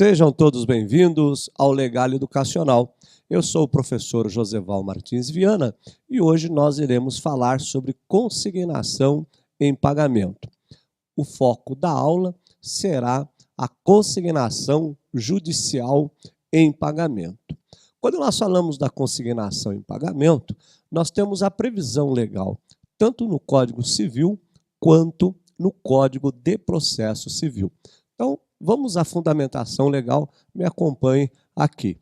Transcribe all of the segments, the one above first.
Sejam todos bem-vindos ao Legal Educacional. Eu sou o professor Joseval Martins Viana e hoje nós iremos falar sobre consignação em pagamento. O foco da aula será a consignação judicial em pagamento. Quando nós falamos da consignação em pagamento, nós temos a previsão legal, tanto no Código Civil quanto no Código de Processo Civil. Então, vamos à fundamentação legal, me acompanhe aqui.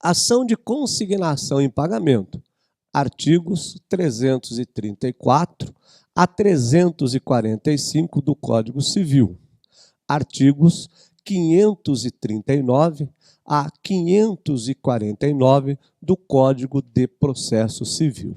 Ação de consignação em pagamento, artigos 334 a 345 do Código Civil, artigos 539 a 549 do Código de Processo Civil.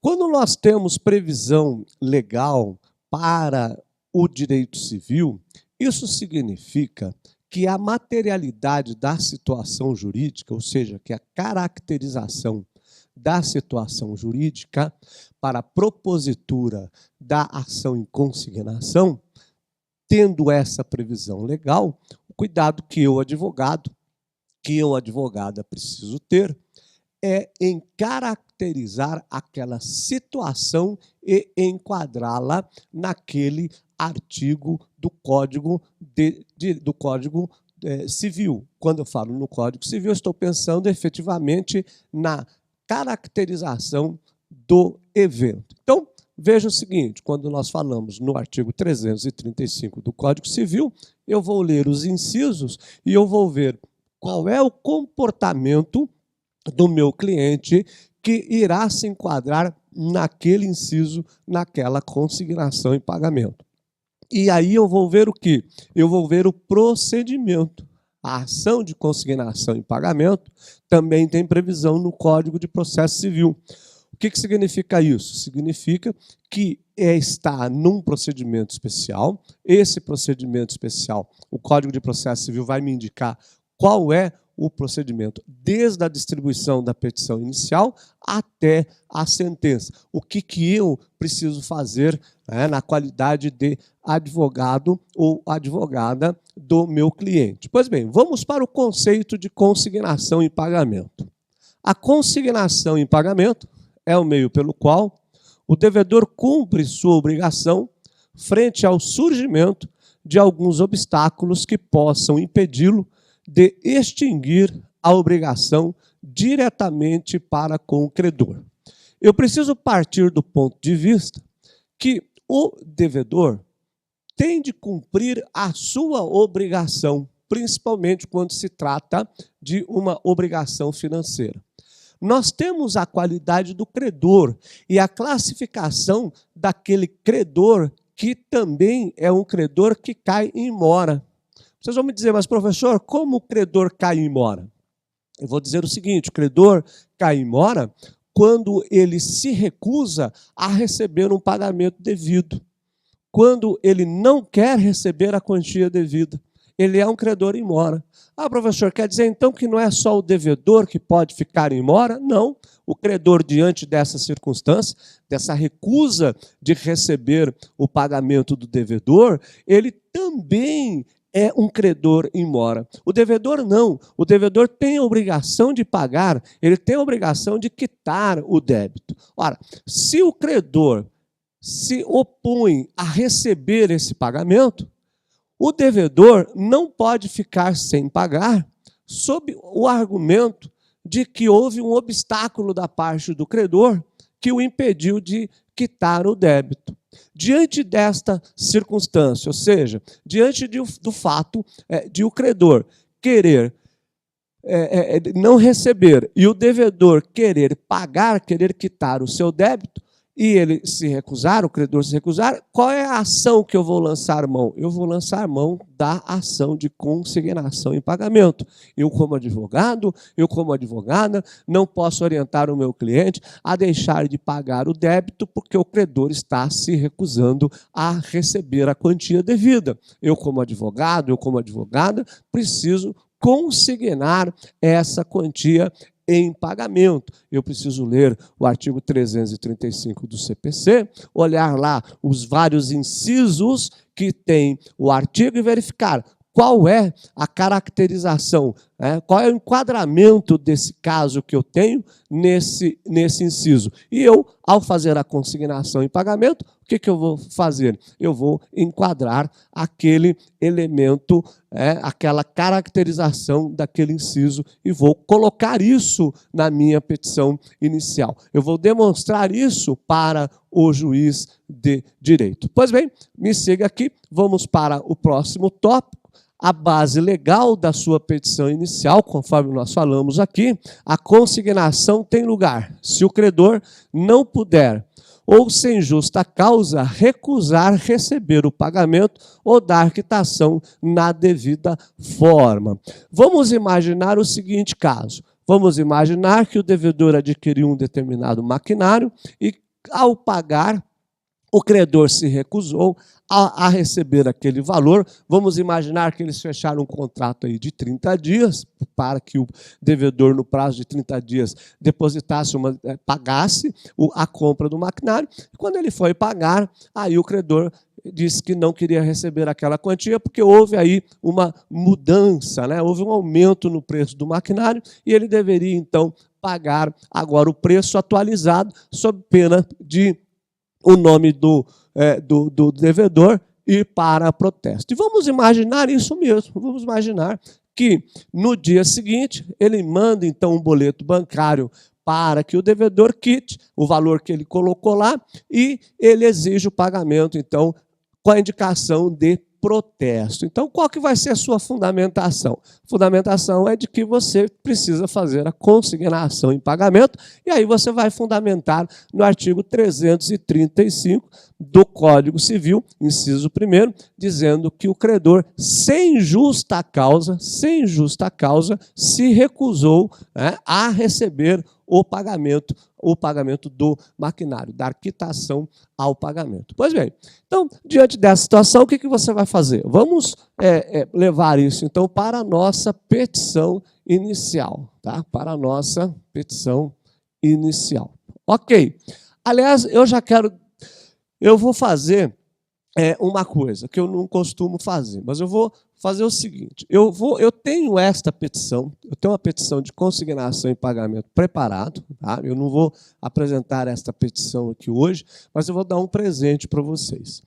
Quando nós temos previsão legal para o direito civil, isso significa que a materialidade da situação jurídica, ou seja, que a caracterização da situação jurídica para a propositura da ação em consignação, tendo essa previsão legal, o cuidado que eu, advogada, preciso ter é em caracterizar aquela situação e enquadrá-la naquele artigo do Código Civil. Quando eu falo no Código Civil, eu estou pensando efetivamente na caracterização do evento. Então, veja o seguinte, quando nós falamos no artigo 335 do Código Civil, eu vou ler os incisos e eu vou ver qual é o comportamento do meu cliente que irá se enquadrar naquele inciso, naquela consignação em pagamento. E aí eu vou ver o quê? Eu vou ver o procedimento. A ação de consignação em pagamento também tem previsão no Código de Processo Civil. O que significa isso? Significa que está num procedimento especial. Esse procedimento especial, o Código de Processo Civil vai me indicar qual é o procedimento, desde a distribuição da petição inicial até a sentença. O que eu preciso fazer, na qualidade de advogado ou advogada do meu cliente. Pois bem, vamos para o conceito de consignação em pagamento. A consignação em pagamento é o meio pelo qual o devedor cumpre sua obrigação frente ao surgimento de alguns obstáculos que possam impedi-lo de extinguir a obrigação diretamente para com o credor. Eu preciso partir do ponto de vista que o devedor tem de cumprir a sua obrigação, principalmente quando se trata de uma obrigação financeira. Nós temos a qualidade do credor e a classificação daquele credor que também é um credor que cai em mora. Vocês vão me dizer, mas professor, como o credor cai em mora? Eu vou dizer o seguinte, o credor cai em mora quando ele se recusa a receber um pagamento devido. Quando ele não quer receber a quantia devida. Ele é um credor em mora. Ah, professor, quer dizer então que não é só o devedor que pode ficar em mora? Não. O credor, diante dessa circunstância, dessa recusa de receber o pagamento do devedor, ele também é um credor em mora. O devedor não. O devedor tem a obrigação de pagar, ele tem a obrigação de quitar o débito. Ora, se o credor se opõe a receber esse pagamento, o devedor não pode ficar sem pagar sob o argumento de que houve um obstáculo da parte do credor que o impediu de quitar o débito. Diante desta circunstância, ou seja, diante do fato de o credor querer não receber e o devedor querer pagar, querer quitar o seu débito, e ele se recusar, o credor se recusar, qual é a ação que eu vou lançar mão? Eu vou lançar mão da ação de consignação em pagamento. Eu, como advogado, eu, como advogada, não posso orientar o meu cliente a deixar de pagar o débito porque o credor está se recusando a receber a quantia devida. Eu, como advogado, eu, como advogada, preciso consignar essa quantia em pagamento. Eu preciso ler o artigo 335 do CPC, olhar lá os vários incisos que tem o artigo e verificar qual é a caracterização, qual é o enquadramento desse caso que eu tenho nesse inciso. E eu, ao fazer a consignação em pagamento, o que eu vou fazer? Eu vou enquadrar aquele elemento, aquela caracterização daquele inciso e vou colocar isso na minha petição inicial. Eu vou demonstrar isso para o juiz de direito. Pois bem, me siga aqui, vamos para o próximo tópico. A base legal da sua petição inicial, conforme nós falamos aqui, a consignação tem lugar se o credor não puder, ou sem justa causa, recusar receber o pagamento ou dar quitação na devida forma. Vamos imaginar o seguinte caso. Vamos imaginar que o devedor adquiriu um determinado maquinário e, ao pagar, o credor se recusou a receber aquele valor. Vamos imaginar que eles fecharam um contrato aí de 30 dias, para que o devedor, no prazo de 30 dias, pagasse a compra do maquinário. Quando ele foi pagar, aí o credor disse que não queria receber aquela quantia, porque houve aí uma mudança, houve um aumento no preço do maquinário, e ele deveria, então, pagar agora o preço atualizado, sob pena de o nome do devedor ir para protesto. E vamos imaginar isso mesmo, vamos imaginar que no dia seguinte ele manda então um boleto bancário para que o devedor quite o valor que ele colocou lá e ele exige o pagamento, então, com a indicação de protesto. Então, qual que vai ser a sua fundamentação? A fundamentação é de que você precisa fazer a consignação em pagamento, e aí você vai fundamentar no artigo 335 do Código Civil, inciso 1º, dizendo que o credor, sem justa causa, se recusou a receber o pagamento do maquinário, dar quitação ao pagamento. Pois bem, então, diante dessa situação, o que você vai fazer? Vamos levar isso, então, para a nossa petição inicial, tá? Para a nossa petição inicial. Ok. Aliás, eu vou fazer uma coisa que eu não costumo fazer, mas eu vou fazer o seguinte, eu tenho esta petição, eu tenho uma petição de consignação em pagamento preparado, tá? Eu não vou apresentar esta petição aqui hoje, mas eu vou dar um presente para vocês.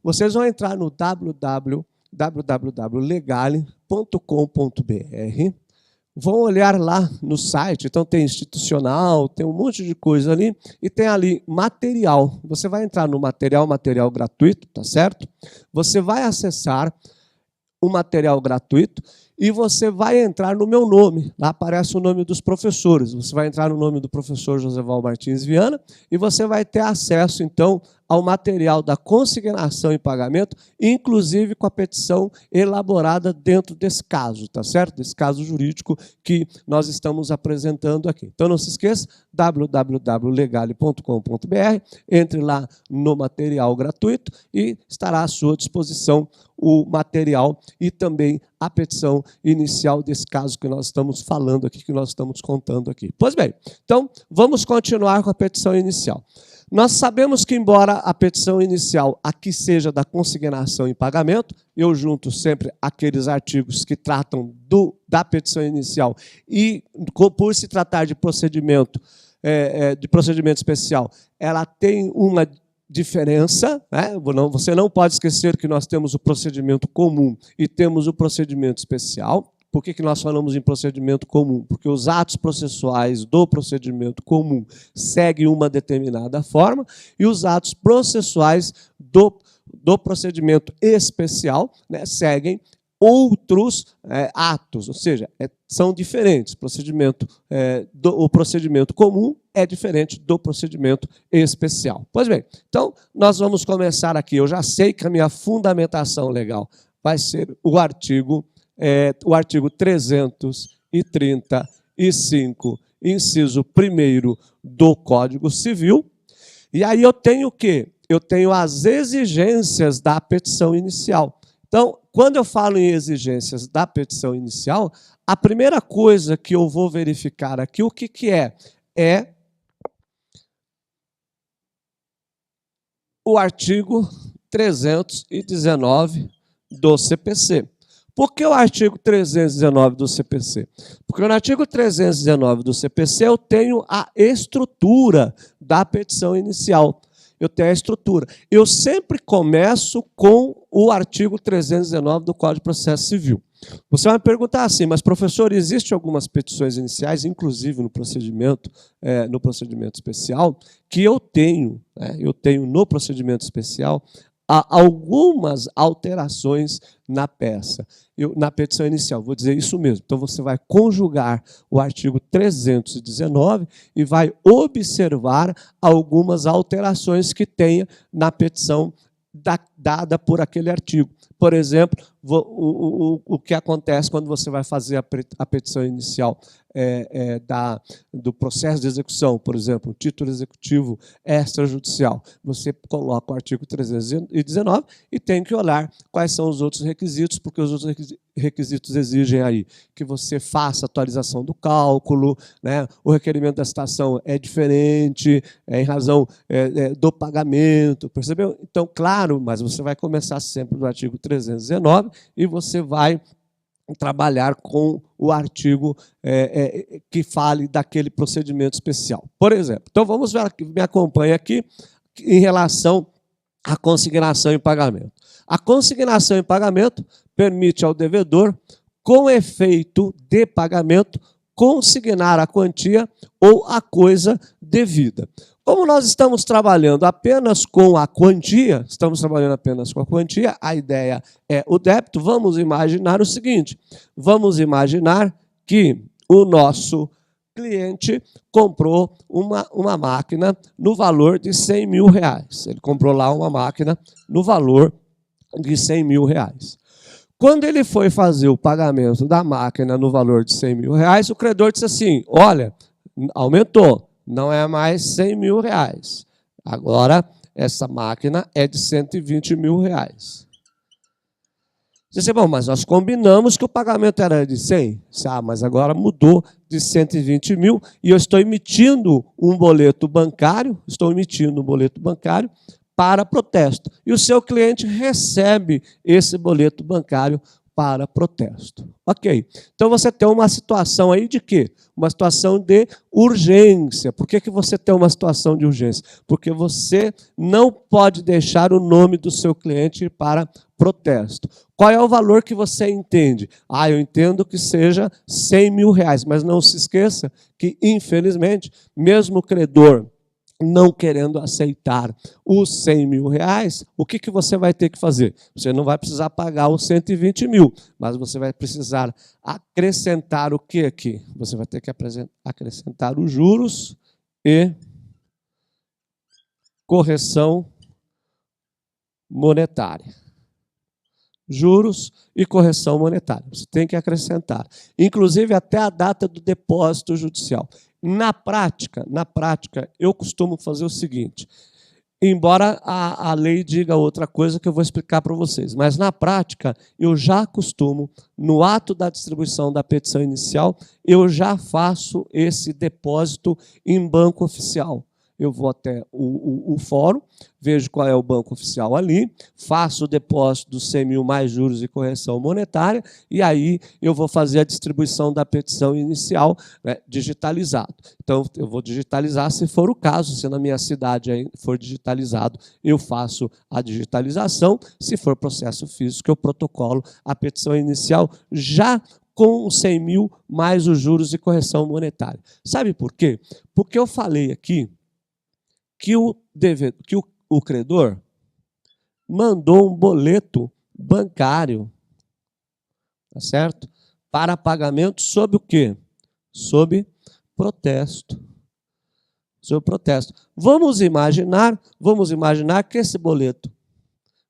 Vocês vão entrar no www.legale.com.br, vão olhar lá no site, então tem institucional, tem um monte de coisa ali, e tem ali material. Você vai entrar no material gratuito, tá certo? Você vai acessar o material gratuito e você vai entrar no meu nome. Lá aparece o nome dos professores. Você vai entrar no nome do professor Joseval Martins Viana e você vai ter acesso, então, ao material da consignação em pagamento, inclusive com a petição elaborada dentro desse caso, tá certo? Desse caso jurídico que nós estamos apresentando aqui. Então, não se esqueça, www.legale.com.br, entre lá no material gratuito e estará à sua disposição o material e também a petição inicial desse caso que nós estamos falando aqui, que nós estamos contando aqui. Pois bem, então, vamos continuar com a petição inicial. Nós sabemos que, embora a petição inicial aqui seja da consignação em pagamento, eu junto sempre aqueles artigos que tratam da petição inicial e, por se tratar de procedimento especial, ela tem uma diferença, Você não pode esquecer que nós temos o procedimento comum e temos o procedimento especial. Por que nós falamos em procedimento comum? Porque os atos processuais do procedimento comum seguem uma determinada forma e os atos processuais do procedimento especial seguem outros atos, ou seja, são diferentes. O procedimento comum é diferente do procedimento especial. Pois bem, então nós vamos começar aqui. Eu já sei que a minha fundamentação legal vai ser o artigo 335, inciso 1º do Código Civil. E aí eu tenho o quê? Eu tenho as exigências da petição inicial. Então, quando eu falo em exigências da petição inicial, a primeira coisa que eu vou verificar aqui, o que é? É o artigo 319 do CPC. Por que o artigo 319 do CPC? Porque no artigo 319 do CPC eu tenho a estrutura da petição inicial. Eu tenho a estrutura. Eu sempre começo com o artigo 319 do Código de Processo Civil. Você vai me perguntar assim, mas professor, existem algumas petições iniciais, inclusive no procedimento especial, que eu tenho no procedimento especial algumas alterações na peça, na petição inicial. Vou dizer isso mesmo. Então, você vai conjugar o artigo 319 e vai observar algumas alterações que tenha na petição dada por aquele artigo. Por exemplo, o que acontece quando você vai fazer a petição inicial do processo de execução, por exemplo, o título executivo extrajudicial. Você coloca o artigo 319 e tem que olhar quais são os outros requisitos, porque os outros requisitos exigem aí que você faça atualização do cálculo, né? O requerimento da citação é diferente, em razão do pagamento, percebeu? Então, claro, mas você vai começar sempre do artigo 319 e você vai trabalhar com o artigo que fale daquele procedimento especial. Por exemplo, então vamos ver, me acompanha aqui, em relação à consignação em pagamento. A consignação em pagamento permite ao devedor, com efeito de pagamento, consignar a quantia ou a coisa devida. Como nós estamos trabalhando apenas com a quantia, a ideia é o débito, vamos imaginar o seguinte, vamos imaginar que o nosso cliente comprou uma máquina no valor de R$100 mil. Ele comprou lá uma máquina no valor de R$100 mil. Quando ele foi fazer o pagamento da máquina no valor de R$100 mil, o credor disse assim, olha, aumentou. Não é mais R$100 mil. Agora, essa máquina é de R$120 mil. Você disse, bom, mas nós combinamos que o pagamento era de 100. Mas agora mudou de 120 mil e eu estou emitindo um boleto bancário, para protesto. E o seu cliente recebe esse boleto bancário para protesto. Ok. Então, você tem uma situação aí de quê? Uma situação de urgência. Por que você tem uma situação de urgência? Porque você não pode deixar o nome do seu cliente para protesto. Qual é o valor que você entende? Eu entendo que seja R$100 mil, mas não se esqueça que, infelizmente, mesmo o credor não querendo aceitar os R$100 mil, o que você vai ter que fazer? Você não vai precisar pagar os 120 mil, mas você vai precisar acrescentar o que aqui? Você vai ter que acrescentar os juros e correção monetária. Juros e correção monetária. Você tem que acrescentar. Inclusive até a data do depósito judicial. Na prática, eu costumo fazer o seguinte, embora a lei diga outra coisa que eu vou explicar para vocês, mas na prática eu já costumo, no ato da distribuição da petição inicial, eu já faço esse depósito em banco oficial. Eu vou até o fórum, vejo qual é o banco oficial ali, faço o depósito dos 100 mil mais juros e correção monetária, e aí eu vou fazer a distribuição da petição inicial, né, digitalizado. Então, eu vou digitalizar se for o caso, se na minha cidade for digitalizado, eu faço a digitalização, se for processo físico, eu protocolo a petição inicial já com os 100 mil mais os juros e correção monetária. Sabe por quê? Porque eu falei aqui que o credor mandou um boleto bancário, tá certo? Para pagamento sob o quê? Sob protesto. Sob protesto. Vamos imaginar que esse boleto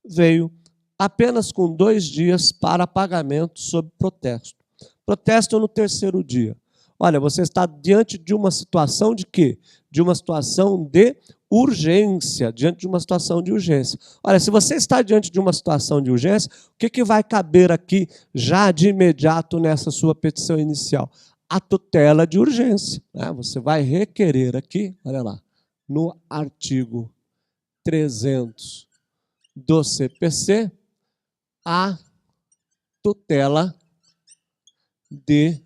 veio apenas com 2 dias para pagamento sob protesto. Protesto no 3º dia. Olha, você está diante de uma situação de quê? De uma situação de urgência, diante de uma situação de urgência. Olha, se você está diante de uma situação de urgência, o que vai caber aqui já de imediato nessa sua petição inicial? A tutela de urgência, né? Você vai requerer aqui, olha lá, no artigo 300 do CPC, a tutela de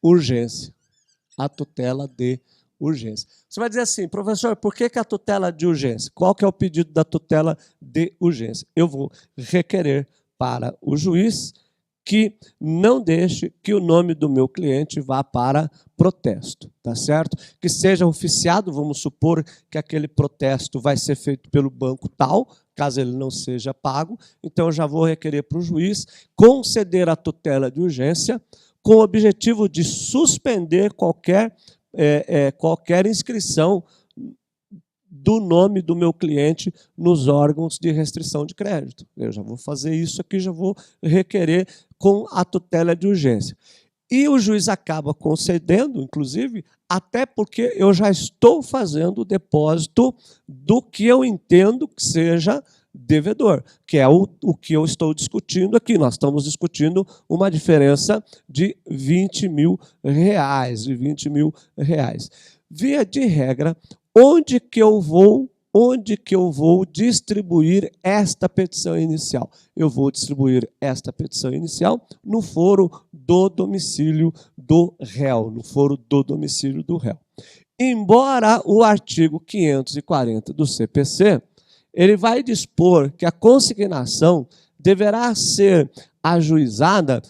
urgência. A tutela de urgência. Você vai dizer assim, professor, por que a tutela de urgência? Qual que é o pedido da tutela de urgência? Eu vou requerer para o juiz que não deixe que o nome do meu cliente vá para protesto, tá certo? Que seja oficiado, vamos supor que aquele protesto vai ser feito pelo banco tal, caso ele não seja pago, então eu já vou requerer para o juiz conceder a tutela de urgência com o objetivo de suspender qualquer inscrição do nome do meu cliente nos órgãos de restrição de crédito. Eu já vou fazer isso aqui, já vou requerer com a tutela de urgência. E o juiz acaba concedendo, inclusive, até porque eu já estou fazendo o depósito do que eu entendo que seja devedor, que é o que eu estou discutindo aqui. Nós estamos discutindo uma diferença de R$20 mil. Via de regra, onde que eu vou distribuir esta petição inicial? Eu vou distribuir esta petição inicial no foro do domicílio do réu, no foro do domicílio do réu. Embora o artigo 540 do CPC, ele vai dispor que a consignação deverá ser ajuizada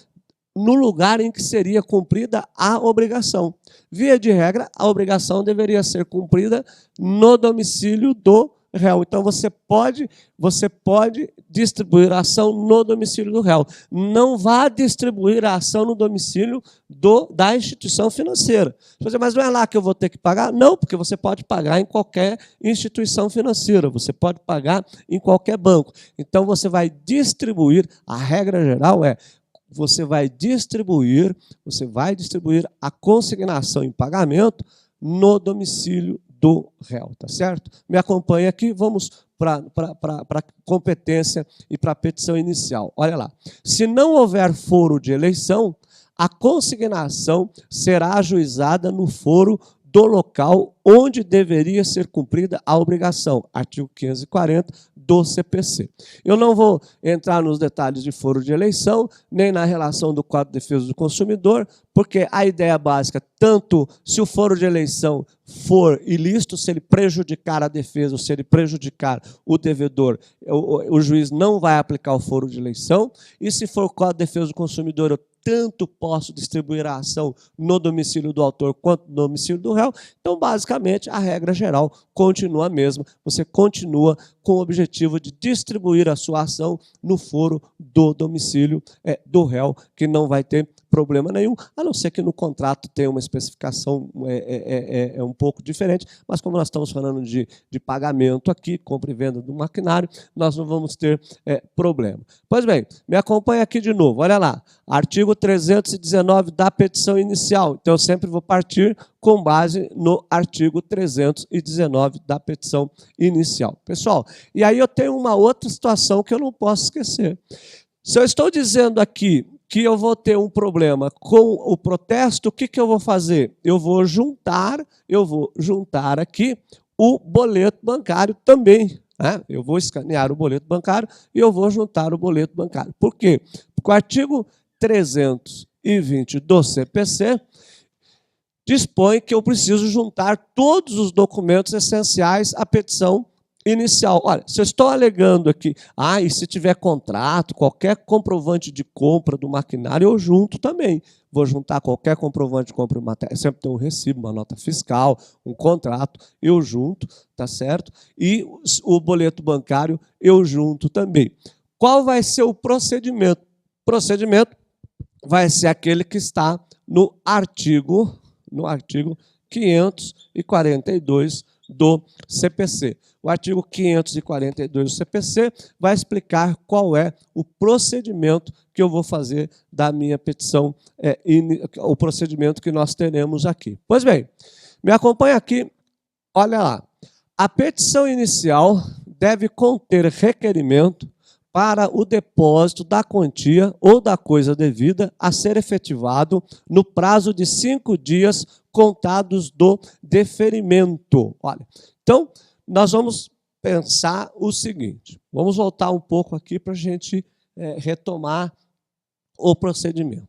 no lugar em que seria cumprida a obrigação. Via de regra, a obrigação deveria ser cumprida no domicílio do réu. Então, você pode distribuir a ação no domicílio do réu. Não vá distribuir a ação no domicílio da instituição financeira. Mas não é lá que eu vou ter que pagar? Não, porque você pode pagar em qualquer instituição financeira, você pode pagar em qualquer banco. Então, você vai distribuir, a regra geral é, você vai distribuir a consignação em pagamento no domicílio do réu, tá certo? Me acompanha aqui, vamos para a competência e para a petição inicial. Olha lá. Se não houver foro de eleição, a consignação será ajuizada no foro do local onde deveria ser cumprida a obrigação, artigo 540 do CPC. Eu não vou entrar nos detalhes de foro de eleição, nem na relação do Código de Defesa do Consumidor, porque a ideia básica, tanto se o foro de eleição for ilícito, se ele prejudicar a defesa ou se ele prejudicar o devedor, o juiz não vai aplicar o foro de eleição, e se for o Código de Defesa do Consumidor, eu tanto posso distribuir a ação no domicílio do autor quanto no domicílio do réu. Então, basicamente, a regra geral continua a mesma. Você continua com o objetivo de distribuir a sua ação no foro do domicílio do réu, que não vai ter problema nenhum, a não ser que no contrato tenha uma especificação um pouco diferente, mas como nós estamos falando de pagamento aqui, compra e venda do maquinário, nós não vamos ter problema. Pois bem, me acompanha aqui de novo, olha lá, artigo 319 da petição inicial, então eu sempre vou partir com base no artigo 319 da petição inicial. Pessoal, e aí eu tenho uma outra situação que eu não posso esquecer. Se eu estou dizendo aqui que eu vou ter um problema com o protesto, o que eu vou fazer? Eu vou juntar aqui o boleto bancário também. Né? Eu vou escanear o boleto bancário e eu vou juntar o boleto bancário. Por quê? Porque o artigo 320 do CPC dispõe que eu preciso juntar todos os documentos essenciais à petição inicial. Olha, se eu estou alegando aqui, e se tiver contrato, qualquer comprovante de compra do maquinário, eu junto também. Vou juntar qualquer comprovante de compra de matéria, sempre tem um recibo, uma nota fiscal, um contrato, eu junto, tá certo? E o boleto bancário eu junto também. Qual vai ser o procedimento? O procedimento vai ser aquele que está no artigo 542 do CPC. O artigo 542 do CPC vai explicar qual é o procedimento que eu vou fazer da minha petição, o procedimento que nós teremos aqui. Pois bem, me acompanha aqui, olha lá. A petição inicial deve conter requerimento para o depósito da quantia ou da coisa devida a ser efetivado no prazo de 5 dias contados do deferimento. Olha, então, nós vamos pensar o seguinte. Vamos voltar um pouco aqui para a gente retomar o procedimento.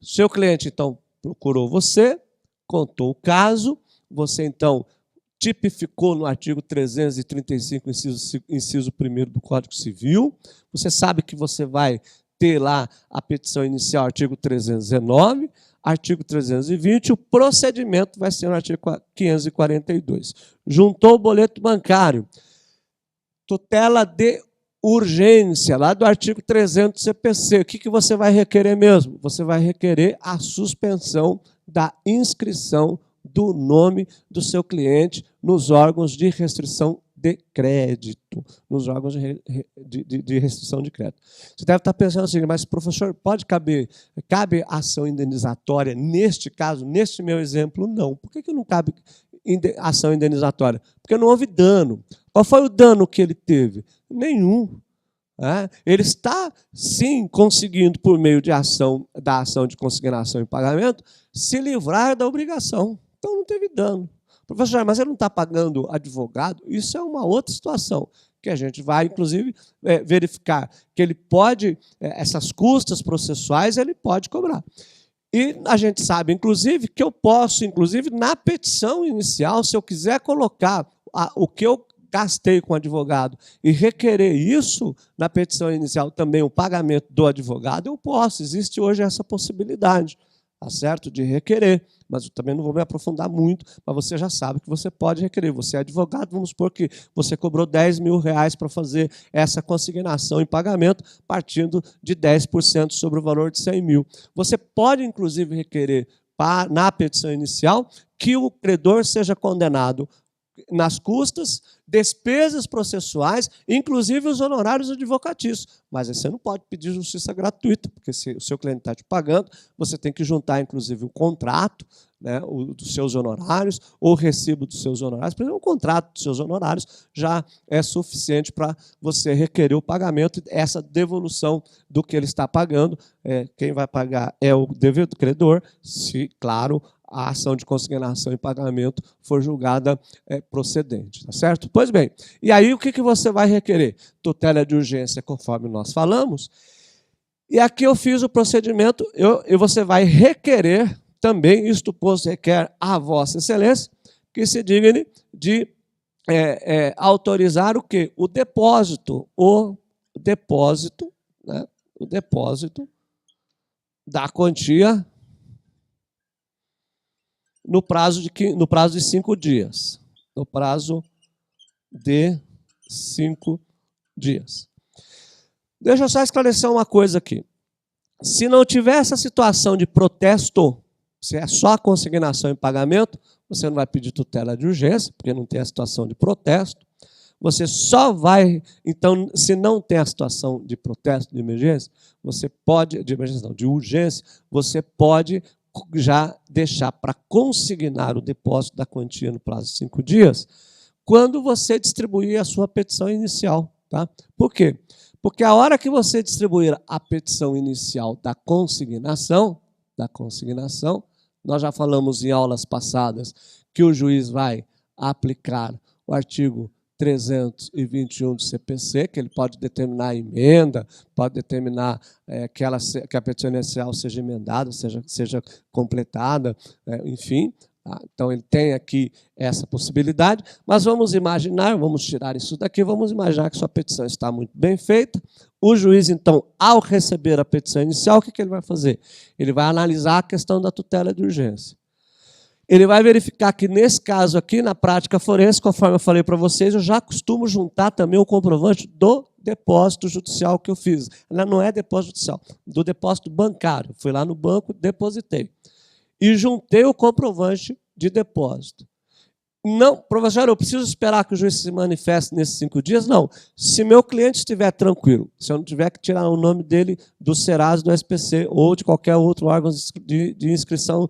Seu cliente, então, procurou você, contou o caso, você, então, tipificou no artigo 335, inciso 1º do Código Civil. Você sabe que você vai ter lá a petição inicial, artigo 319, artigo 320, o procedimento vai ser no artigo 542. Juntou o boleto bancário, tutela de urgência, lá do artigo 300 do CPC. O que você vai requerer mesmo? Você vai requerer a suspensão da inscrição do nome do seu cliente nos órgãos de restrição de crédito, nos órgãos de restrição de crédito. Você deve estar pensando assim, mas professor, cabe ação indenizatória neste caso, neste meu exemplo? Não. Por que não cabe ação indenizatória? Porque não houve dano. Qual foi o dano que ele teve? Nenhum. Ele está, sim, conseguindo, por meio da ação de consignação e pagamento, se livrar da obrigação. Então não teve dano. Professor, mas ele não está pagando advogado? Isso é uma outra situação, que a gente vai, inclusive, verificar que ele pode, essas custas processuais, ele pode cobrar. E a gente sabe, inclusive, que eu posso, inclusive, na petição inicial, se eu quiser colocar o que eu gastei com o advogado e requerer isso na petição inicial, também o pagamento do advogado, eu posso. Existe hoje essa possibilidade, tá certo? De requerer. Mas eu também não vou me aprofundar muito, mas você já sabe que você pode requerer. Você é advogado, vamos supor que você cobrou R$10.000 para fazer essa consignação em pagamento, partindo de 10% sobre o valor de 100 mil. Você pode, inclusive, requerer na petição inicial que o credor seja condenado nas custas, despesas processuais, inclusive os honorários advocatícios. Mas você não pode pedir justiça gratuita, porque se o seu cliente está te pagando, você tem que juntar, inclusive, o contrato, né, dos seus honorários, ou o recibo dos seus honorários. Por exemplo, o contrato dos seus honorários já é suficiente para você requerer o pagamento, essa devolução do que ele está pagando. Quem vai pagar é o devedor, credor, se, claro, a ação de consignação e pagamento for julgada procedente, tá certo? Pois bem, e aí o que você vai requerer? Tutela de urgência, conforme nós falamos, e aqui eu fiz o procedimento, e você vai requerer também, isto posto requer a Vossa Excelência, que se digne de autorizar o quê? O depósito, né? O depósito da quantia no prazo de 5 dias. No prazo de 5 dias. Deixa eu só esclarecer uma coisa aqui. Se não tiver essa situação de protesto, se é só consignação e pagamento, você não vai pedir tutela de urgência, porque não tem a situação de protesto. Você só vai, então, se não tem a situação de protesto, de emergência, você pode, de emergência não, de urgência, você pode já deixar para consignar o depósito da quantia no prazo de 5 dias, quando você distribuir a sua petição inicial. Tá? Por quê? Porque a hora que você distribuir a petição inicial da consignação, nós já falamos em aulas passadas que o juiz vai aplicar o artigo 321 do CPC, que ele pode determinar a emenda, pode determinar que a petição inicial seja emendada, seja completada, enfim. Tá? Então, ele tem aqui essa possibilidade, mas vamos imaginar, vamos tirar isso daqui, vamos imaginar que sua petição está muito bem feita. O juiz, então, ao receber a petição inicial, o que ele vai fazer? Ele vai analisar a questão da tutela de urgência. Ele vai verificar que, nesse caso aqui, na prática forense, conforme eu falei para vocês, eu já costumo juntar também o comprovante do depósito judicial que eu fiz. Não é depósito judicial, do depósito bancário. Fui lá no banco, depositei. E juntei o comprovante de depósito. Não, professor, eu preciso esperar que o juiz se manifeste nesses 5 dias? Não. Se meu cliente estiver tranquilo, se eu não tiver que tirar o nome dele do Serasa, do SPC ou de qualquer outro órgão de inscrição,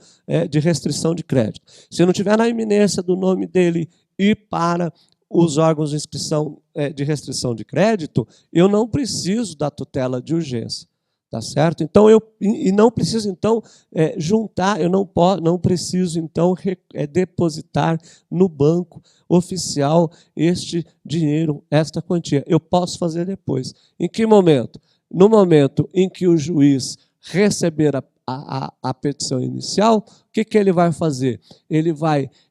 de restrição de crédito, se eu não tiver na iminência do nome dele ir para os órgãos de inscrição de restrição de crédito, eu não preciso da tutela de urgência. Tá certo? Então, não preciso, então, juntar, eu não preciso, então, depositar no banco oficial este dinheiro, esta quantia. Eu posso fazer depois. Em que momento? no momento em que o juiz receber a petição inicial, o que ele vai fazer?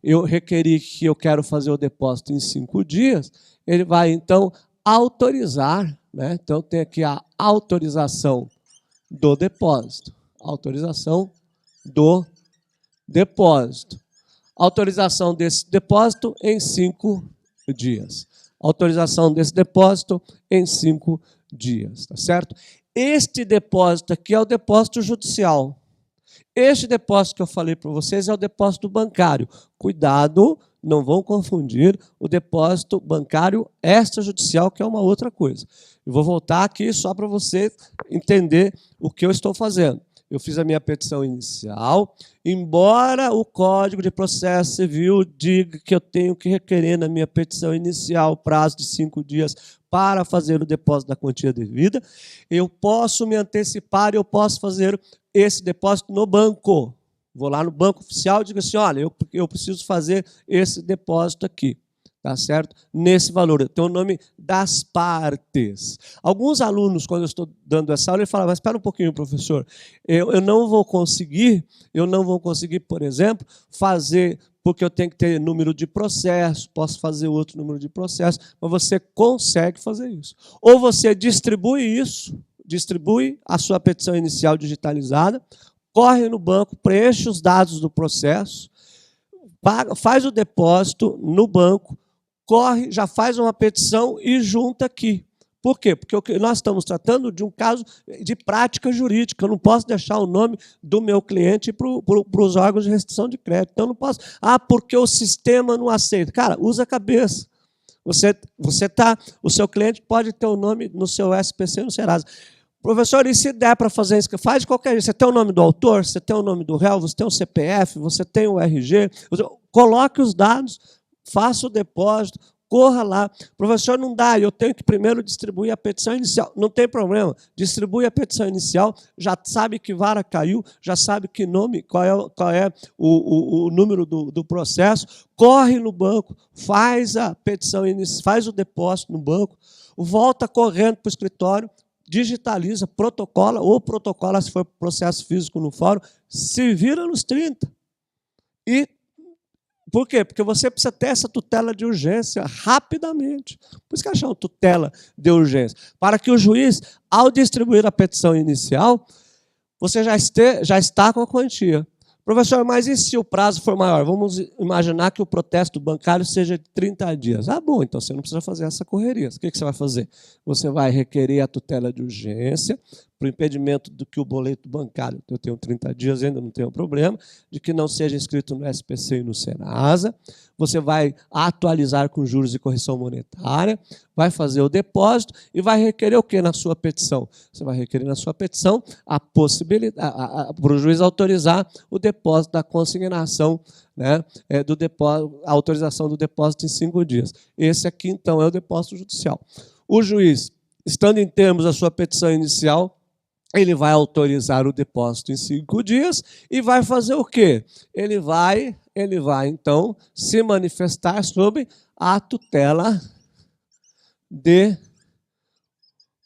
Eu requeri que eu quero fazer o depósito em 5 dias, ele vai, então, autorizar, né? Então, tem aqui a autorização do depósito. Autorização do depósito. Autorização desse depósito em 5 dias. Autorização desse depósito em 5 dias, tá certo? Este depósito aqui é o depósito judicial. Este depósito que eu falei para vocês é o depósito bancário. Cuidado, não vão confundir o depósito bancário extrajudicial, que é uma outra coisa. Eu vou voltar aqui só para você entender o que eu estou fazendo. Eu fiz a minha petição inicial, embora o Código de Processo Civil diga que eu tenho que requerer na minha petição inicial prazo de 5 dias para fazer o depósito da quantia devida, eu posso me antecipar, eu posso fazer esse depósito no banco. Vou lá no banco oficial e digo assim, olha, eu preciso fazer esse depósito aqui. Tá certo? Nesse valor, tem o nome das partes. Alguns alunos, quando eu estou dando essa aula, ele falam, mas espera um pouquinho, professor, eu não vou conseguir, por exemplo, fazer, porque eu tenho que ter número de processo, posso fazer outro número de processo, mas você consegue fazer isso. Ou você distribui isso, distribui a sua petição inicial digitalizada, corre no banco, preenche os dados do processo, faz o depósito no banco, corre, já faz uma petição e junta aqui. Por quê? Porque nós estamos tratando de um caso de prática jurídica. Eu não posso deixar o nome do meu cliente para os órgãos de restrição de crédito. Então, eu não posso... porque o sistema não aceita. Cara, usa a cabeça. O seu cliente pode ter o nome no seu SPC e no Serasa. Professor, e se der para fazer isso? Faz de qualquer jeito. Você tem o nome do autor, você tem o nome do réu, você tem o CPF, você tem o RG. Coloque os dados, faça o depósito, corra lá. Professor, não dá, eu tenho que primeiro distribuir a petição inicial. Não tem problema, distribui a petição inicial, já sabe que vara caiu, já sabe que nome, qual é o número do processo, corre no banco, faz a petição inicial, faz o depósito no banco, volta correndo para o escritório, digitaliza, protocola, ou protocola se for processo físico no fórum, se vira nos 30. E por quê? Porque você precisa ter essa tutela de urgência rapidamente. Por isso que acham tutela de urgência. Para que o juiz, ao distribuir a petição inicial, você já está com a quantia. Professor, mas e se o prazo for maior? Vamos imaginar que o protesto bancário seja de 30 dias. Bom, então você não precisa fazer essa correria. O que você vai fazer? Você vai requerer a tutela de urgência para o impedimento do que o boleto bancário, eu tenho 30 dias, ainda não tenho problema, de que não seja inscrito no SPC e no Serasa. Você vai atualizar com juros e correção monetária, vai fazer o depósito e vai requerer o que na sua petição? Você vai requerer na sua petição a possibilidade, para o juiz autorizar o depósito da consignação, né, a autorização do depósito em 5 dias. Esse aqui, então, é o depósito judicial. O juiz, estando em termos da sua petição inicial, ele vai autorizar o depósito em 5 dias e vai fazer o quê? Ele vai, então, se manifestar sobre a tutela de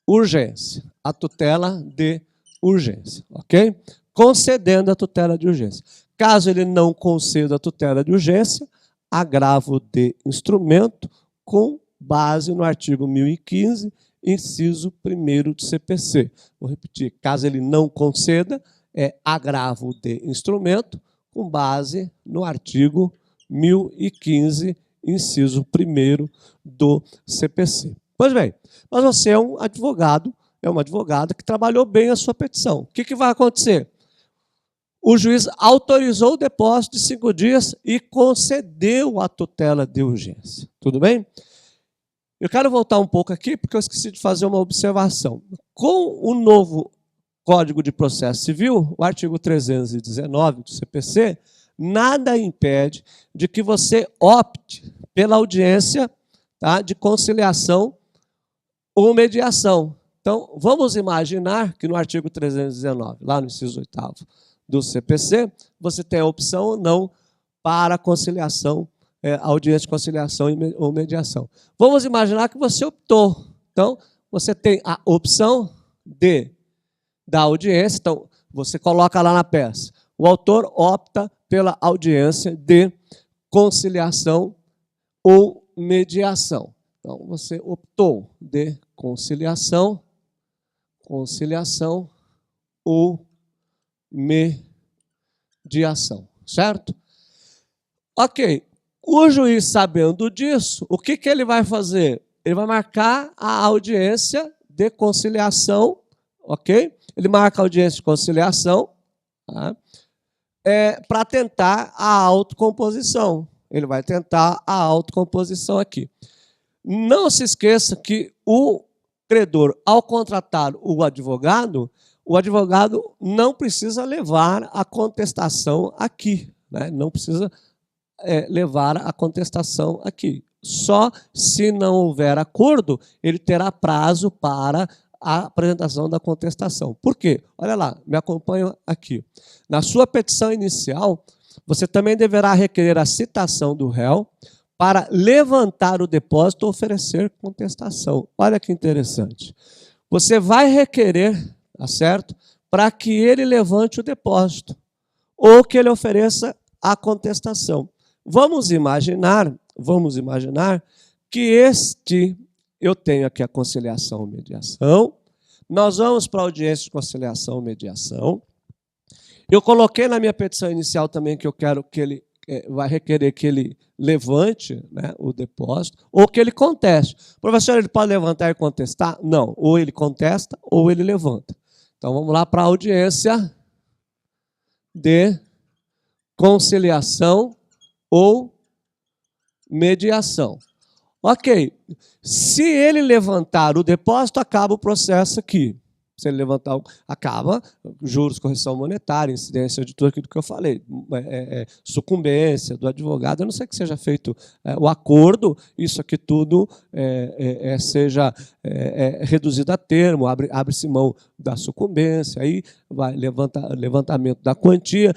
urgência. A tutela de urgência, ok? Concedendo a tutela de urgência. Caso ele não conceda a tutela de urgência, agravo de instrumento com base no artigo 1015, inciso 1º do CPC. Vou repetir, caso ele não conceda, é agravo de instrumento com base no artigo 1015, inciso 1º do CPC. Pois bem, mas você é um advogado, é uma advogada que trabalhou bem a sua petição. O que vai acontecer? O juiz autorizou o depósito de 5 dias e concedeu a tutela de urgência. Tudo bem? Eu quero voltar um pouco aqui, porque eu esqueci de fazer uma observação. Com o novo Código de Processo Civil, o artigo 319 do CPC, nada impede de que você opte pela audiência, tá, de conciliação ou mediação. Então, vamos imaginar que no artigo 319, lá no inciso 8º do CPC, você tem a opção ou não para conciliação, audiência de conciliação ou mediação. Vamos imaginar que você optou. Então, você tem a opção da audiência. Então, você coloca lá na peça. O autor opta pela audiência de conciliação ou mediação. Então, você optou de conciliação ou mediação, certo? Ok. O juiz, sabendo disso, o que ele vai fazer? Ele vai marcar a audiência de conciliação, ok? Ele marca a audiência de conciliação, tá? Para tentar a autocomposição. Ele vai tentar a autocomposição aqui. Não se esqueça que o credor, ao contratar o advogado não precisa levar a contestação aqui, né? Não precisa levar a contestação aqui. Só se não houver acordo, ele terá prazo para a apresentação da contestação. Por quê? Olha lá, me acompanha aqui. Na sua petição inicial, você também deverá requerer a citação do réu para levantar o depósito ou oferecer contestação. Olha que interessante. Você vai requerer, tá certo? Para que ele levante o depósito ou que ele ofereça a contestação. Vamos imaginar que eu tenho aqui a conciliação e mediação, nós vamos para a audiência de conciliação e mediação. Eu coloquei na minha petição inicial também que eu quero que ele vai requerer que ele levante, né, o depósito, ou que ele conteste. Professor, ele pode levantar e contestar? Não, ou ele contesta ou ele levanta. Então vamos lá para a audiência de conciliação ou mediação. Ok, se ele levantar o depósito, acaba o processo aqui. Se ele levantar, acaba juros, correção monetária, incidência de tudo aquilo que eu falei, sucumbência do advogado, a não ser que seja feito o acordo, isso aqui tudo seja reduzido a termo, abre-se mão da sucumbência, aí vai levantamento da quantia.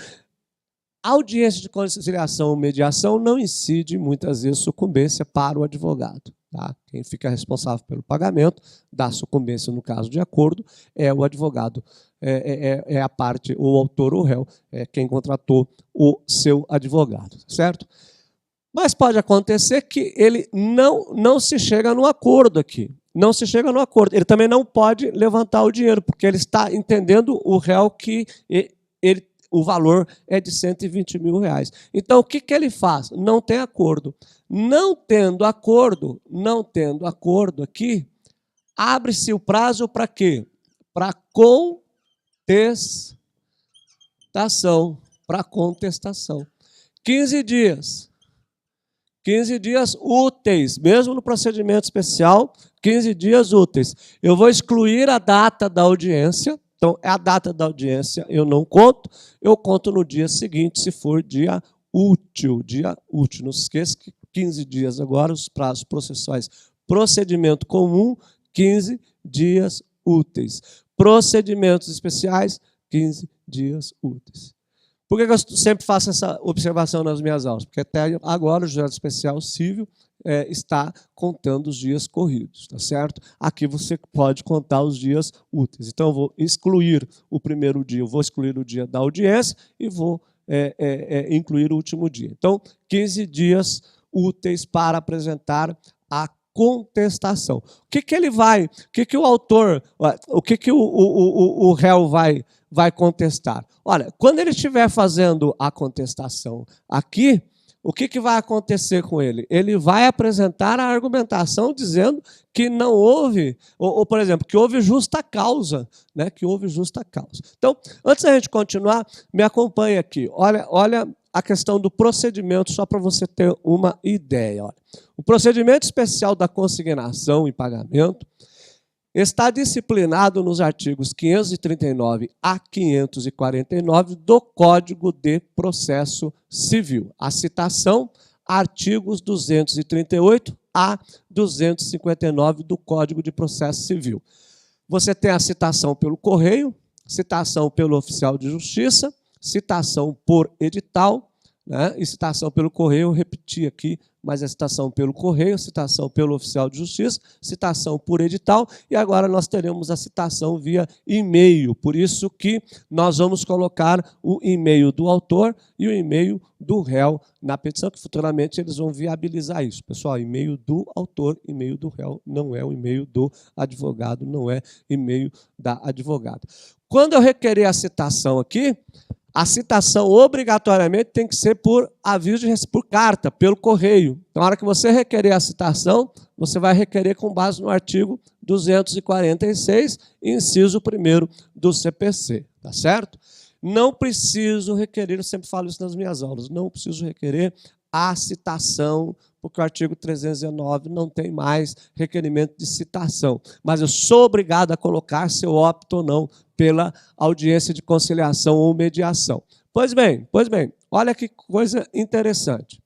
A audiência de conciliação ou mediação não incide, muitas vezes, sucumbência para o advogado. Tá? Quem fica responsável pelo pagamento da sucumbência, no caso de acordo, é o advogado, é a parte, o autor ou réu, é quem contratou o seu advogado, certo? Mas pode acontecer que ele não se chega no acordo aqui. Não se chega no acordo. Ele também não pode levantar o dinheiro, porque ele está entendendo o réu que o valor é de R$120 mil. Então, o que ele faz? Não tem acordo. Não tendo acordo aqui, abre-se o prazo para quê? Para contestação. 15 dias. 15 dias úteis, mesmo no procedimento especial, 15 dias úteis. Eu vou excluir a data da audiência. Então, a data da audiência eu não conto, eu conto no dia seguinte, se for dia útil. Não se esqueça que 15 dias agora, os prazos processuais. Procedimento comum, 15 dias úteis. Procedimentos especiais, 15 dias úteis. Por que eu sempre faço essa observação nas minhas aulas? Porque até agora o juizado especial civil está contando os dias corridos, tá certo? Aqui você pode contar os dias úteis. Então, eu vou excluir o primeiro dia, eu vou excluir o dia da audiência e vou incluir o último dia. Então, 15 dias úteis para apresentar a contestação. O que ele vai, o que o autor, o que o réu vai contestar? Olha, quando ele estiver fazendo a contestação aqui, o que vai acontecer com ele? Ele vai apresentar a argumentação dizendo que não houve, ou por exemplo, que houve justa causa, né? Que houve justa causa. Então, antes da gente continuar, me acompanhe aqui. Olha a questão do procedimento, só para você ter uma ideia. Olha. O procedimento especial da consignação e pagamento está disciplinado nos artigos 539 a 549 do Código de Processo Civil. A citação, artigos 238 a 259 do Código de Processo Civil. Você tem a citação pelo correio, citação pelo oficial de justiça, citação por edital, né? E citação pelo correio, eu repeti aqui, mas é citação pelo correio, citação pelo oficial de justiça, citação por edital, e agora nós teremos a citação via e-mail. Por isso que nós vamos colocar o e-mail do autor e o e-mail do réu na petição, que futuramente eles vão viabilizar isso. Pessoal, e-mail do autor, e-mail do réu, não é o e-mail do advogado, não é e-mail da advogada. Quando eu requerer a citação aqui, a citação obrigatoriamente tem que ser por aviso por carta, pelo correio. Então, na hora que você requerer a citação, você vai requerer com base no artigo 246, inciso 1º do CPC, tá certo? Não preciso requerer, eu sempre falo isso nas minhas aulas, não preciso requerer a citação, porque o artigo 319 não tem mais requerimento de citação. Mas eu sou obrigado a colocar se eu opto ou não pela audiência de conciliação ou mediação. Pois bem, olha que coisa interessante.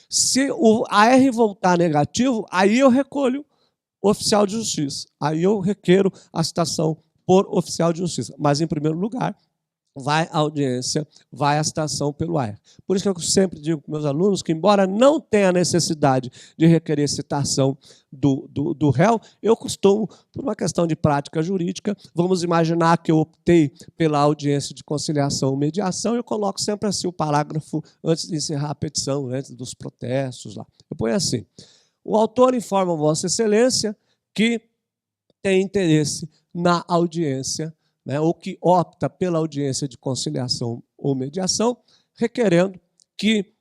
Se o AR voltar negativo, aí eu recolho o oficial de justiça. Aí eu requeiro a citação por oficial de justiça. Mas, em primeiro lugar, vai a audiência, vai a citação pelo AR. Por isso que eu sempre digo para meus alunos que, embora não tenha necessidade de requerer citação do réu, eu costumo, por uma questão de prática jurídica, vamos imaginar que eu optei pela audiência de conciliação ou mediação, eu coloco sempre assim o parágrafo antes de encerrar a petição, antes dos protestos lá. Eu ponho assim: o autor informa Vossa Excelência que tem interesse na audiência, né, ou que opta pela audiência de conciliação ou mediação, requerendo que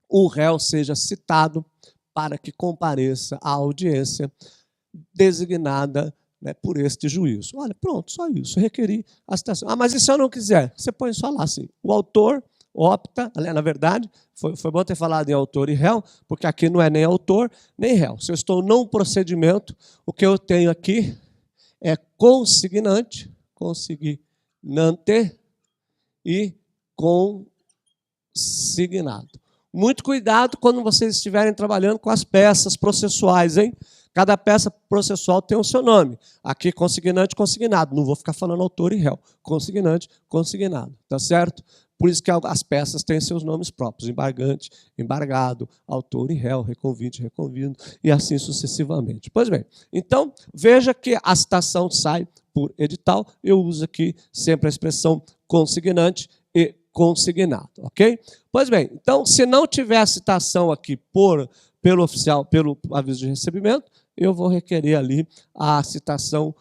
o réu seja citado para que compareça à audiência designada, né, por este juízo. Olha, pronto, só isso, requeri a citação. Ah, mas e se eu não quiser? Você põe só lá assim: o autor opta, na verdade, foi bom ter falado em autor e réu, porque aqui não é nem autor nem réu. Se eu estou num procedimento, o que eu tenho aqui é consignante e consignado. Muito cuidado quando vocês estiverem trabalhando com as peças processuais, hein? Cada peça processual tem o seu nome. Aqui, consignante, consignado. Não vou ficar falando autor e réu. Consignante, consignado. Tá certo? Por isso que as peças têm seus nomes próprios: embargante, embargado, autor e réu, reconvinte, reconvindo, e assim sucessivamente. Pois bem, então, veja que a citação sai por edital. Eu uso aqui sempre a expressão consignante e consignado, ok? Pois bem, então, se não tiver a citação aqui pelo oficial, pelo aviso de recebimento, eu vou requerer ali a citação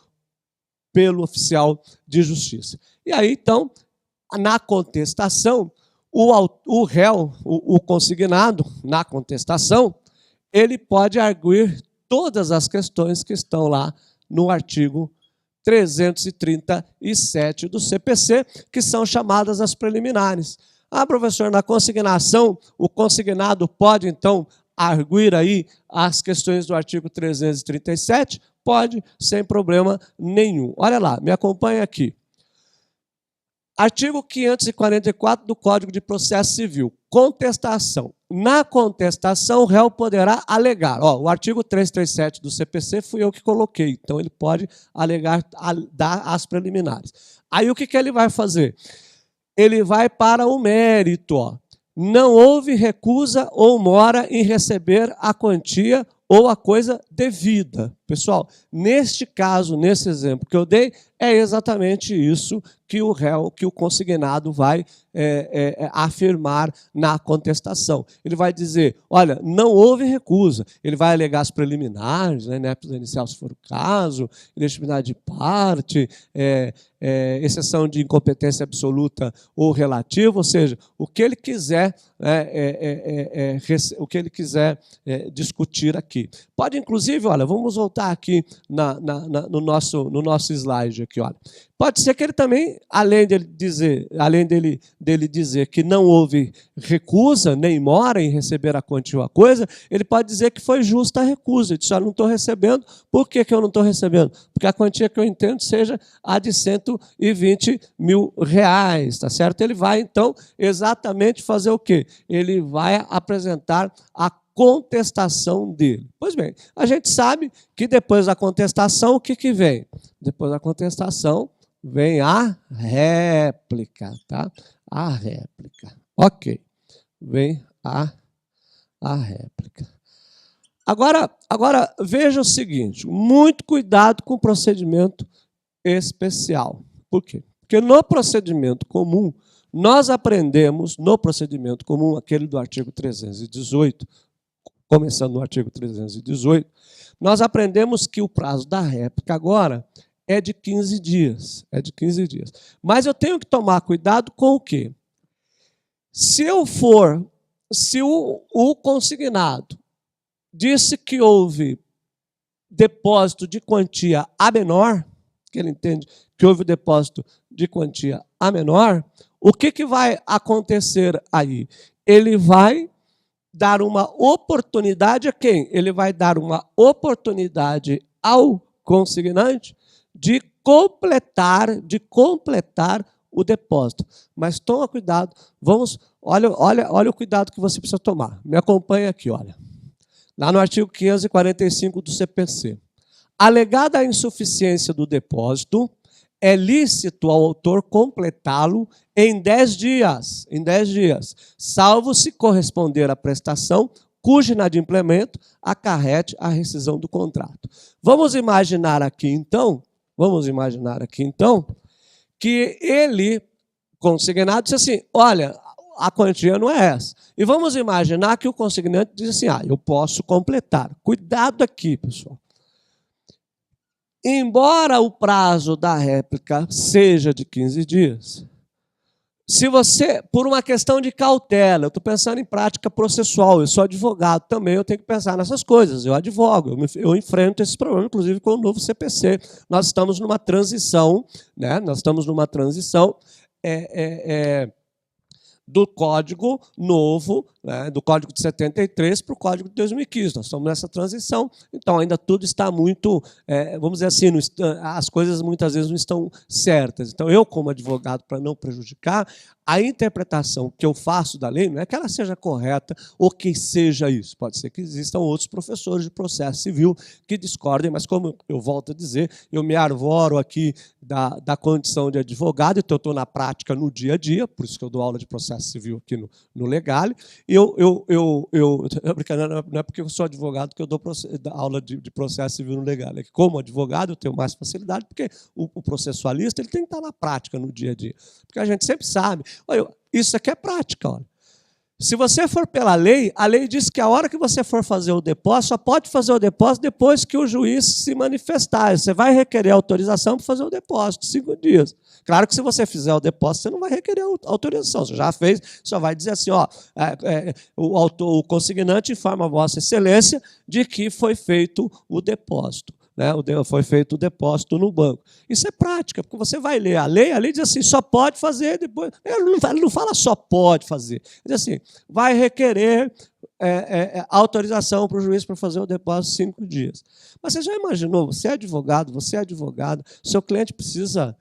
pelo oficial de justiça. E aí, então, na contestação, o réu, o consignado, na contestação, ele pode arguir todas as questões que estão lá no artigo 337 do CPC, que são chamadas as preliminares. Ah, professor, na consignação, o consignado pode, então, arguir aí as questões do artigo 337? Pode, sem problema nenhum. Olha lá, me acompanha aqui. Artigo 544 do Código de Processo Civil. Contestação. Na contestação, o réu poderá alegar. Ó, o artigo 337 do CPC fui eu que coloquei. Então, ele pode alegar, dar as preliminares. Aí, o que ele vai fazer? Ele vai para o mérito. Ó. Não houve recusa ou mora em receber a quantia ou a coisa devida. Pessoal, neste caso, nesse exemplo que eu dei, é exatamente isso que o réu, que o consignado vai afirmar na contestação. Ele vai dizer: olha, não houve recusa. Ele vai alegar as preliminares, né, ineptos inicial, se for o caso, ilegitimidade de parte, exceção de incompetência absoluta ou relativa, ou seja, o que ele quiser, discutir aqui. Pode, inclusive, olha, vamos voltar aqui no nosso slide aqui, olha. Pode ser que ele também, além dele dizer que não houve recusa, nem mora em receber a quantia ou a coisa, ele pode dizer que foi justa a recusa. Ele diz: não estou recebendo. Por que eu não estou recebendo? Porque a quantia que eu entendo seja a de R$120 mil, tá certo? Ele vai, então, exatamente fazer o quê? Ele vai apresentar a contestação dele. Pois bem, a gente sabe que depois da contestação, o que vem? Depois da contestação, vem a réplica, tá? A réplica. Ok. vem a réplica. Agora veja o seguinte, muito cuidado com o procedimento especial. Por quê? Porque no procedimento comum, nós aprendemos, no procedimento comum, aquele do artigo 318, começando no artigo 318, nós aprendemos que o prazo da réplica agora é de 15 dias. É de 15 dias. Mas eu tenho que tomar cuidado com o quê? Se o consignado disse que houve depósito de quantia a menor, que ele entende que houve depósito de quantia a menor, o que vai acontecer aí? Ele vai dar uma oportunidade a quem? Ele vai dar uma oportunidade ao consignante de completar o depósito. Mas toma cuidado, olha o cuidado que você precisa tomar. Me acompanha aqui, olha. Lá no artigo 545 do CPC. Alegada a insuficiência do depósito, é lícito ao autor completá-lo em 10 dias, salvo se corresponder à prestação cujo inadimplemento acarrete a rescisão do contrato. Vamos imaginar aqui então, que ele, consignado, disse assim, olha, a quantia não é essa. E vamos imaginar que o consignante diz assim, eu posso completar. Cuidado aqui, pessoal. Embora o prazo da réplica seja de 15 dias, se você, por uma questão de cautela, eu estou pensando em prática processual, eu sou advogado também, eu tenho que pensar nessas coisas, eu advogo, eu enfrento esse problema, inclusive com o novo CPC. Nós estamos numa transição, né? Do código novo, né, do código de 73 para o código de 2015. Nós estamos nessa transição, então ainda tudo está muito, vamos dizer assim, as coisas muitas vezes não estão certas. Então eu, como advogado, para não prejudicar, a interpretação que eu faço da lei não é que ela seja correta ou que seja isso. Pode ser que existam outros professores de processo civil que discordem, mas como eu volto a dizer, eu me arvoro aqui da condição de advogado, então eu estou na prática no dia a dia, por isso que eu dou aula de processo civil aqui no Legale, e não é porque eu sou advogado que eu dou aula de processo civil no Legale, é que como advogado eu tenho mais facilidade, porque o processualista ele tem que estar na prática no dia a dia, porque a gente sempre sabe, olha, isso aqui é prática, olha. Se você for pela lei, a lei diz que a hora que você for fazer o depósito, só pode fazer o depósito depois que o juiz se manifestar. Você vai requerer autorização para fazer o depósito, 5 dias. Claro que se você fizer o depósito, você não vai requerer autorização. Você já fez, só vai dizer assim, o consignante informa a Vossa Excelência de que foi feito o depósito. Né, foi feito o depósito no banco. Isso é prática, porque você vai ler a lei diz assim, só pode fazer depois. Ele não fala só pode fazer. Ele diz assim, vai requerer autorização para o juiz para fazer o depósito 5 dias. Mas você já imaginou, você é advogado, seu cliente precisa,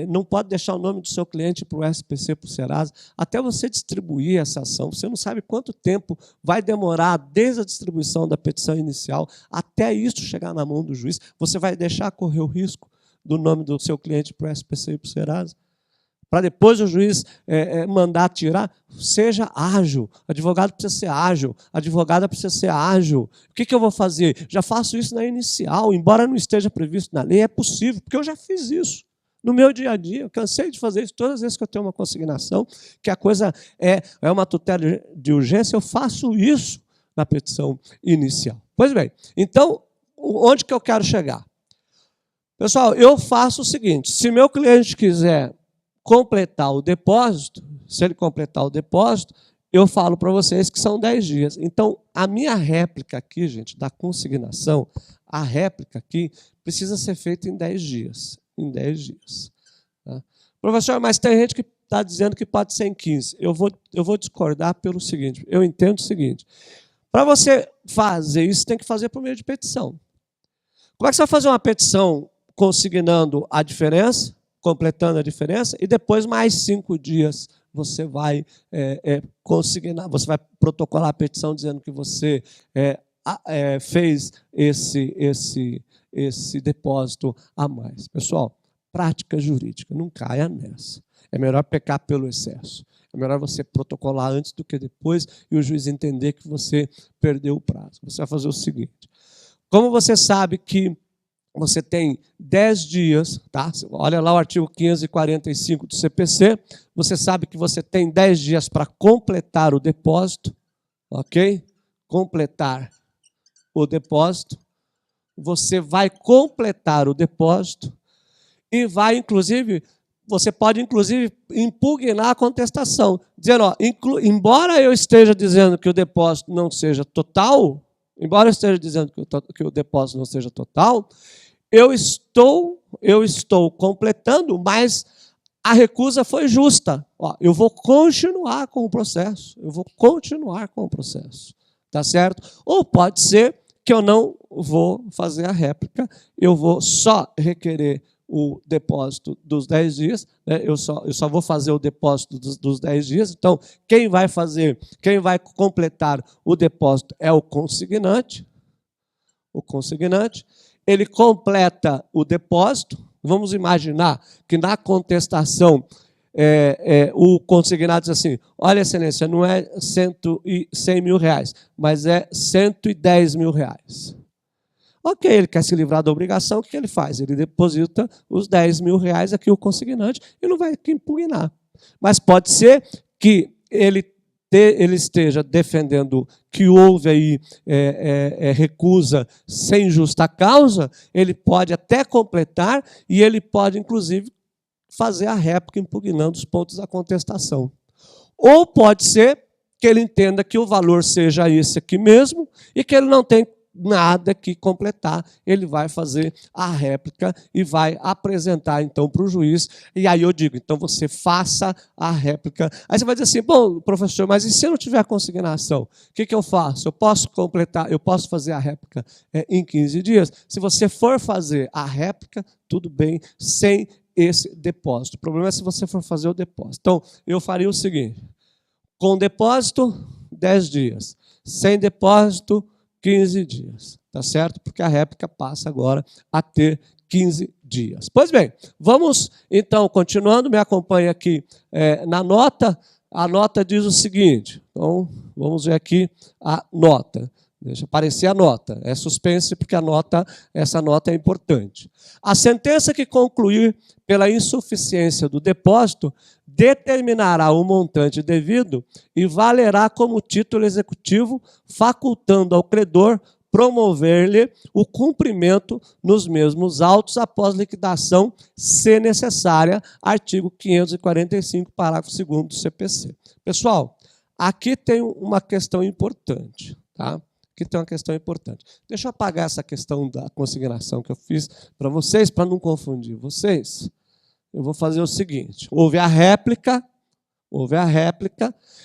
não pode deixar o nome do seu cliente para o SPC, para o Serasa, até você distribuir essa ação. Você não sabe quanto tempo vai demorar desde a distribuição da petição inicial até isso chegar na mão do juiz. Você vai deixar correr o risco do nome do seu cliente para o SPC e para o Serasa? Para depois o juiz mandar tirar, seja ágil. Advogado precisa ser ágil, advogada precisa ser ágil. O que eu vou fazer? Já faço isso na inicial, embora não esteja previsto na lei, é possível, porque eu já fiz isso. No meu dia a dia, eu cansei de fazer isso todas as vezes que eu tenho uma consignação, que a coisa é uma tutela de urgência, eu faço isso na petição inicial. Pois bem, então, onde que eu quero chegar? Pessoal, eu faço o seguinte, se meu cliente quiser completar o depósito, se ele completar o depósito, eu falo para vocês que são 10 dias. Então, a minha réplica aqui, gente, da consignação, a réplica aqui precisa ser feita em 10 dias. Em 10 dias. Tá? Professor, mas tem gente que está dizendo que pode ser em 15. Eu vou discordar pelo seguinte, eu entendo o seguinte, para você fazer isso, tem que fazer por meio de petição. Como é que você vai fazer uma petição consignando a diferença, completando a diferença, e depois mais 5 dias você vai consignar, você vai protocolar a petição dizendo que você fez esse depósito a mais. Pessoal, prática jurídica, não caia nessa. É melhor pecar pelo excesso. É melhor você protocolar antes do que depois e o juiz entender que você perdeu o prazo. Você vai fazer o seguinte: como você sabe que você tem 10 dias, tá? Olha lá o artigo 545 do CPC, você sabe que você tem 10 dias para completar o depósito, ok? Completar o depósito. Você vai completar o depósito e vai, inclusive, você pode, inclusive, impugnar a contestação, dizendo, ó, embora eu esteja dizendo que o depósito não seja total, embora eu esteja dizendo que o depósito não seja total, eu estou completando, mas a recusa foi justa. Ó, eu vou continuar com o processo. Tá certo? Ou pode ser que eu não vou fazer a réplica, eu vou só requerer o depósito dos 10 dias, né? Eu só vou fazer o depósito dos 10 dias. Então, quem vai completar o depósito é o consignante. Ele completa o depósito. Vamos imaginar que na contestação o consignado diz assim: olha, excelência, não é 100 mil reais, mas é 110 mil reais. Ok, ele quer se livrar da obrigação, o que ele faz? Ele deposita os 10 mil reais aqui, o consignante, e não vai impugnar. Mas pode ser que ele esteja defendendo que houve aí recusa sem justa causa, ele pode até completar e ele pode, inclusive, fazer a réplica impugnando os pontos da contestação. Ou pode ser que ele entenda que o valor seja esse aqui mesmo e que ele não tem nada que completar, ele vai fazer a réplica e vai apresentar então para o juiz, e aí eu digo, então você faça a réplica. Aí você vai dizer assim: bom, professor, mas e se eu não tiver consignação? O que eu faço? Eu posso completar, eu posso fazer a réplica em 15 dias? Se você for fazer a réplica, tudo bem, sem esse depósito. O problema é se você for fazer o depósito. Então, eu faria o seguinte: com depósito, 10 dias. Sem depósito, 15 dias, tá certo? Porque a réplica passa agora a ter 15 dias. Pois bem, vamos então, continuando, me acompanha aqui na nota. A nota diz o seguinte, então vamos ver aqui a nota. Deixa aparecer a nota. É suspense porque essa nota é importante. A sentença que concluir pela insuficiência do depósito determinará o montante devido e valerá como título executivo, facultando ao credor promover-lhe o cumprimento nos mesmos autos após liquidação, se necessária, artigo 545, parágrafo 2º do CPC. Pessoal, aqui tem uma questão importante, tá? Aqui tem uma questão importante. Deixa eu apagar essa questão da consignação que eu fiz para vocês, para não confundir vocês. Eu vou fazer o seguinte: houve a réplica,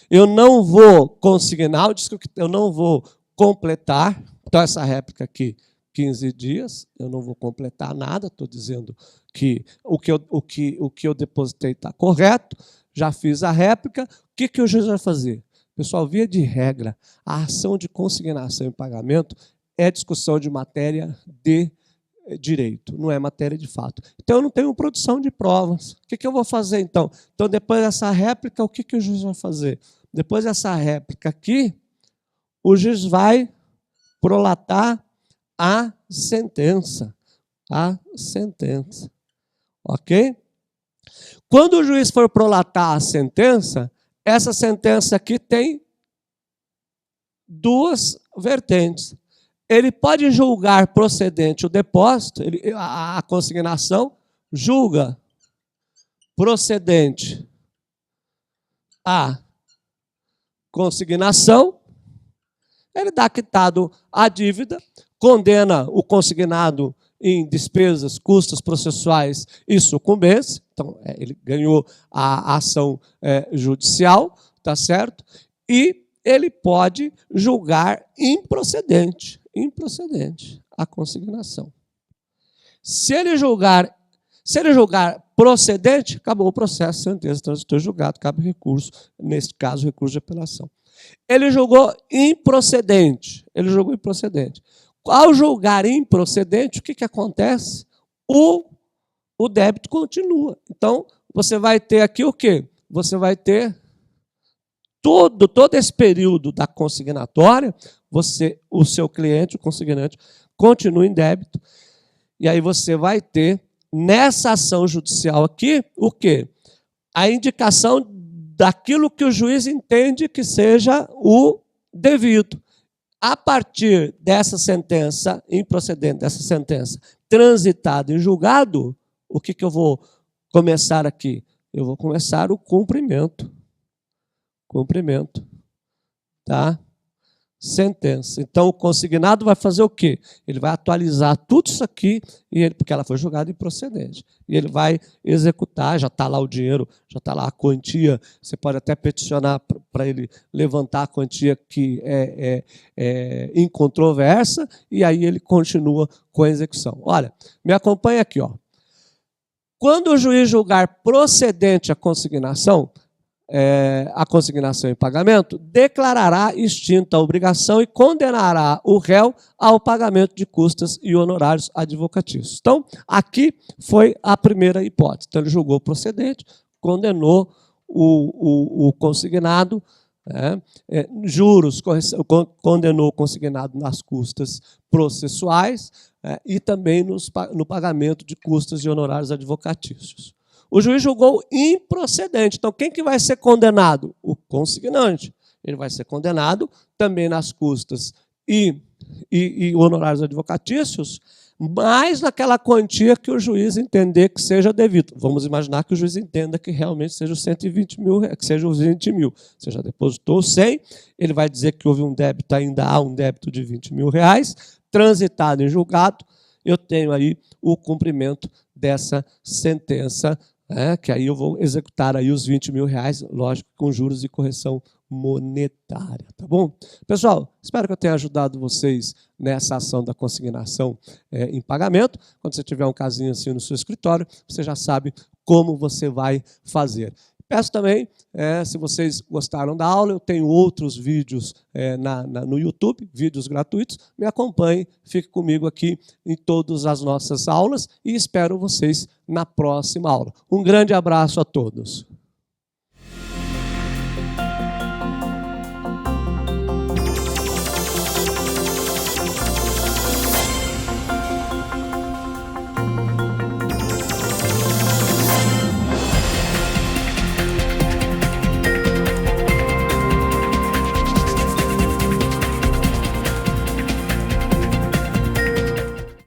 eu não vou consignar, eu não vou completar, então essa réplica aqui, 15 dias, eu não vou completar nada, estou dizendo que o que eu depositei está correto, já fiz a réplica, o que o juiz vai fazer? Pessoal, via de regra, a ação de consignação e pagamento é discussão de matéria de direito, não é matéria de fato. Então, eu não tenho produção de provas. O que eu vou fazer, então? Então, depois dessa réplica, o que o juiz vai fazer? Depois dessa réplica aqui, o juiz vai prolatar a sentença. Ok? Quando o juiz for prolatar a sentença, essa sentença aqui tem duas vertentes. Ele pode julgar procedente o depósito, a consignação julga procedente a consignação, ele dá quitado a dívida, condena o consignado em despesas, custos processuais e sucumbência. Então, ele ganhou a ação judicial, tá certo? E ele pode julgar improcedente a consignação. Se ele julgar procedente, acabou o processo, sentença, transitor julgado, cabe recurso, nesse caso, recurso de apelação. Ele julgou improcedente. Ao julgar improcedente, o que acontece? O débito continua. Então, você vai ter aqui o quê? Você vai ter todo esse período da consignatória, o seu cliente, o consignante, continua em débito. E aí você vai ter, nessa ação judicial aqui, o quê? A indicação daquilo que o juiz entende que seja o devido. A partir dessa sentença, improcedente dessa sentença, transitada em julgado, o que eu vou começar aqui? Eu vou começar o cumprimento. Cumprimento. Tá? Sentença. Então, o consignado vai fazer o quê? Ele vai atualizar tudo isso aqui, porque ela foi julgada improcedente. E ele vai executar, já está lá o dinheiro, já está lá a quantia. Você pode até peticionar para ele levantar a quantia que é incontroversa, e aí ele continua com a execução. Olha, me acompanha aqui. Ó. Quando o juiz julgar procedente a consignação em pagamento, declarará extinta a obrigação e condenará o réu ao pagamento de custas e honorários advocatícios. Então, aqui foi a primeira hipótese. Então, ele julgou procedente, condenou o consignado, juros, condenou o consignado nas custas processuais e também no pagamento de custas e honorários advocatícios. O juiz julgou improcedente. Então, quem que vai ser condenado? O consignante. Ele vai ser condenado também nas custas e honorários advocatícios, mas naquela quantia que o juiz entender que seja devido. Vamos imaginar que o juiz entenda que realmente seja os 120 mil, que seja os 20 mil. Você já depositou 100, ele vai dizer que houve um débito, ainda há um débito de 20 mil reais, transitado em julgado, eu tenho aí o cumprimento dessa sentença, que aí eu vou executar aí os 20 mil reais, lógico, com juros e correção monetária, tá bom? Pessoal, espero que eu tenha ajudado vocês nessa ação da consignação em pagamento. Quando você tiver um casinho assim no seu escritório, você já sabe como você vai fazer. Peço também, se vocês gostaram da aula, eu tenho outros vídeos no YouTube, vídeos gratuitos. Me acompanhe, fique comigo aqui em todas as nossas aulas e espero vocês na próxima aula. Um grande abraço a todos.